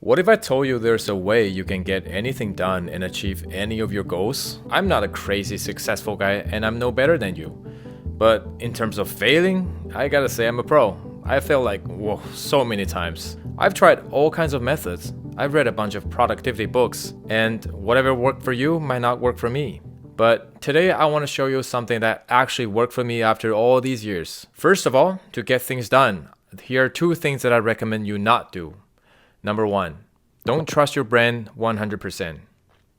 What if I told you there's a way you can get anything done and achieve any of your goals? I'm not a crazy successful guy and I'm no better than you. But in terms of failing, I gotta say I'm a pro. I failed like, whoa, so many times. I've tried all kinds of methods. I've read a bunch of productivity books, and whatever worked for you might not work for me. But today I want to show you something that actually worked for me after all these years. First of all, to get things done, here are two things that I recommend you not do. Number one, don't trust your brain 100%.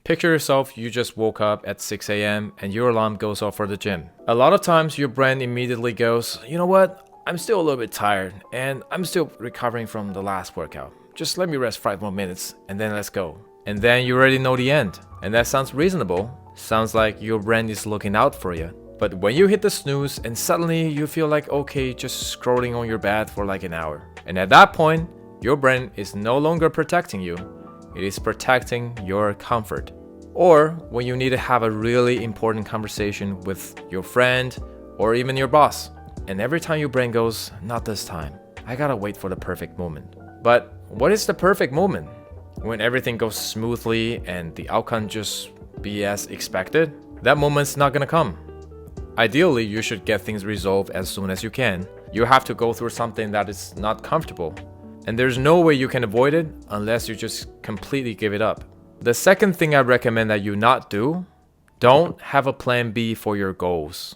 Picture yourself, you just woke up at 6 a.m. and your alarm goes off for the gym. A lot of times your brain immediately goes, you know what? I'm still a little bit tired and I'm still recovering from the last workout. Just let me rest 5 more minutes and then let's go. And then you already know the end. And that sounds reasonable. Sounds like your brain is looking out for you. But when you hit the snooze and suddenly you feel like okay, just scrolling on your bed for like an hour. And at that point, your brain is no longer protecting you. It is protecting your comfort. Or when you need to have a really important conversation with your friend or even your boss. And every time your brain goes, not this time. I gotta wait for the perfect moment. But what is the perfect moment? When everything goes smoothly and the outcome just be as expected? That moment's not gonna come. Ideally, you should get things resolved as soon as you can. You have to go through something that is not comfortable. And there's no way you can avoid it unless you just completely give it up. The second thing I recommend that you not do, don't have a plan B for your goals.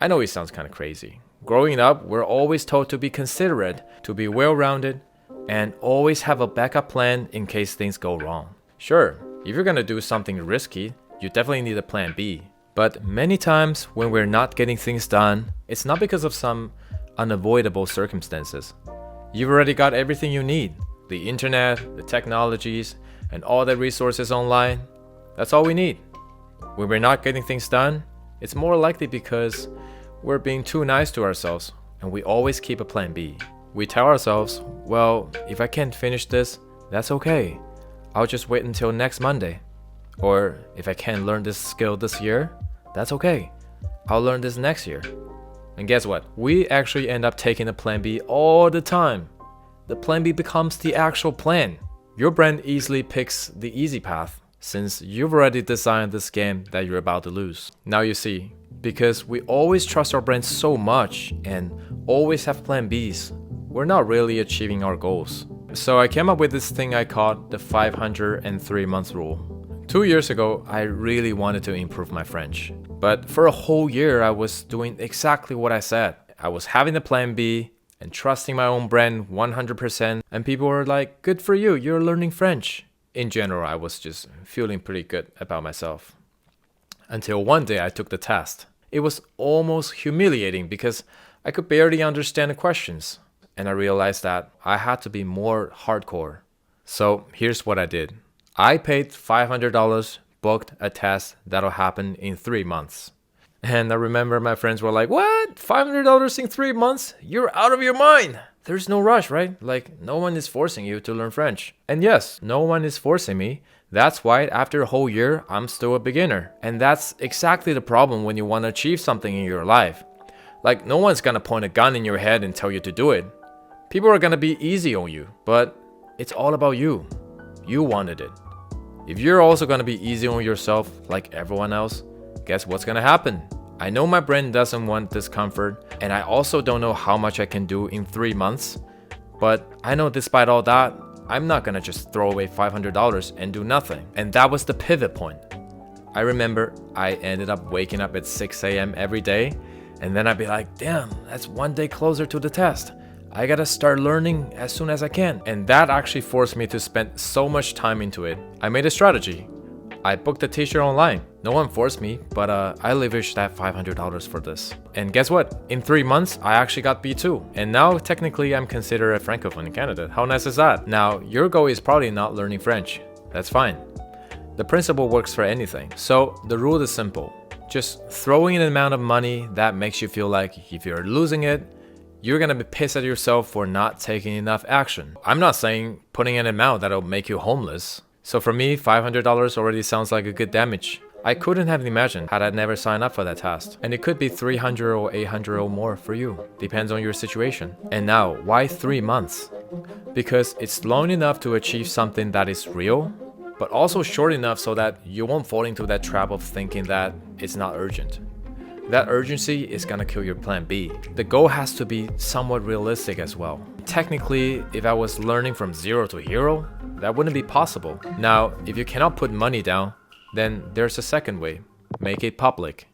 I know it sounds kind of crazy. Growing up, we're always told to be considerate, to be well-rounded, and always have a backup plan in case things go wrong. Sure, if you're gonna do something risky, you definitely need a plan B. But many times when we're not getting things done, it's not because of some unavoidable circumstances. You've already got everything you need. The internet, the technologies, and all the resources online. That's all we need. When we're not getting things done, it's more likely because we're being too nice to ourselves, and we always keep a plan B. We tell ourselves, well, if I can't finish this, that's okay. I'll just wait until next Monday. Or if I can't learn this skill this year, that's okay. I'll learn this next year. And guess what? We actually end up taking the plan B all the time. The plan B becomes the actual plan. Your brain easily picks the easy path since you've already designed this game that you're about to lose. Now you see, because we always trust our brain so much and always have plan Bs, we're not really achieving our goals. So I came up with this thing I called the 503 month rule. 2 years ago, I really wanted to improve my French. But for a whole year, I was doing exactly what I said. I was having the plan B and trusting my own brain 100%. And people were like, good for you, you're learning French. In general, I was just feeling pretty good about myself. Until one day I took the test. It was almost humiliating because I could barely understand the questions. And I realized that I had to be more hardcore. So here's what I did. I paid $500, booked a test that'll happen in 3 months. And I remember my friends were like, what? $500 in 3 months? You're out of your mind. There's no rush, right? Like, no one is forcing you to learn French. And yes, no one is forcing me. That's why after a whole year, I'm still a beginner. And that's exactly the problem when you want to achieve something in your life. Like, no one's gonna point a gun in your head and tell you to do it. People are gonna be easy on you, but it's all about you. You wanted it. If you're also gonna be easy on yourself like everyone else, guess what's gonna happen? I know my brain doesn't want discomfort, and I also don't know how much I can do in 3 months, but I know despite all that, I'm not gonna just throw away $500 and do nothing. And that was the pivot point. I remember I ended up waking up at 6 a.m. every day, and then I'd be like, damn, that's 1 day closer to the test. I gotta start learning as soon as I can. And that actually forced me to spend so much time into it. I made a strategy. I booked a t-shirt online. No one forced me, but I leveraged that $500 for this. And guess what? In 3 months, I actually got B2. And now technically I'm considered a francophone in Canada. How nice is that? Now, your goal is probably not learning French. That's fine. The principle works for anything. So the rule is simple. Just throwing in an amount of money that makes you feel like if you're losing it, you're gonna be pissed at yourself for not taking enough action. I'm not saying putting an amount that'll make you homeless. So for me, $500 already sounds like a good damage. I couldn't have imagined had I never signed up for that test. And it could be 300 or 800 or more for you. Depends on your situation. And now, why 3 months? because it's long enough to achieve something that is real, but also short enough so that you won't fall into that trap of thinking that it's not urgent. That urgency is gonna kill your plan B. The goal has to be somewhat realistic as well. Technically, if I was learning from zero to hero, that wouldn't be possible. Now, if you cannot put money down, then there's a second way. Make it public.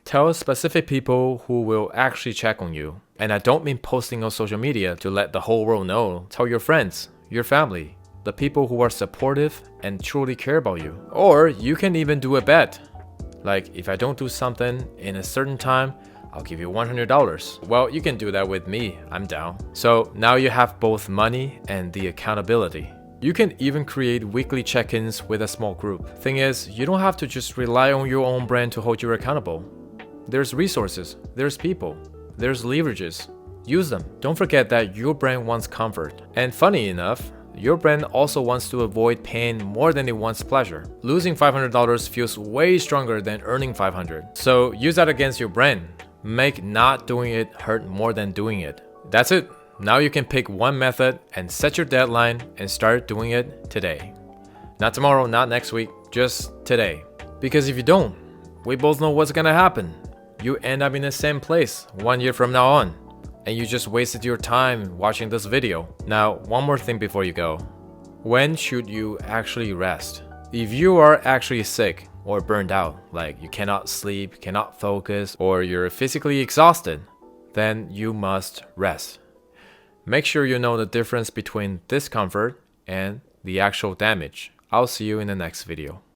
Tell specific people who will actually check on you. And I don't mean posting on social media to let the whole world know. Tell your friends, your family, the people who are supportive and truly care about you. Or you can even do a bet. Like, if I don't do something in a certain time, I'll give you $100. Well, you can do that with me, I'm down. So now you have both money and the accountability. You can even create weekly check-ins with a small group. Thing is, you don't have to just rely on your own brand to hold you accountable. There's resources, there's people, there's leverages. Use them. Don't forget that your brand wants comfort. And funny enough, your brand also wants to avoid pain more than it wants pleasure. Losing $500 feels way stronger than earning $500. So use that against your brand. Make not doing it hurt more than doing it. That's it. Now you can pick one method and set your deadline and start doing it today. Not tomorrow, not next week, just today. Because if you don't, we both know what's gonna happen. You end up in the same place 1 year from now on. And you just wasted your time watching this video. Now, one more thing before you go. When should you actually rest? If you are actually sick or burned out, like you cannot sleep, cannot focus, or you're physically exhausted, then you must rest. Make sure you know the difference between discomfort and the actual damage. I'll see you in the next video.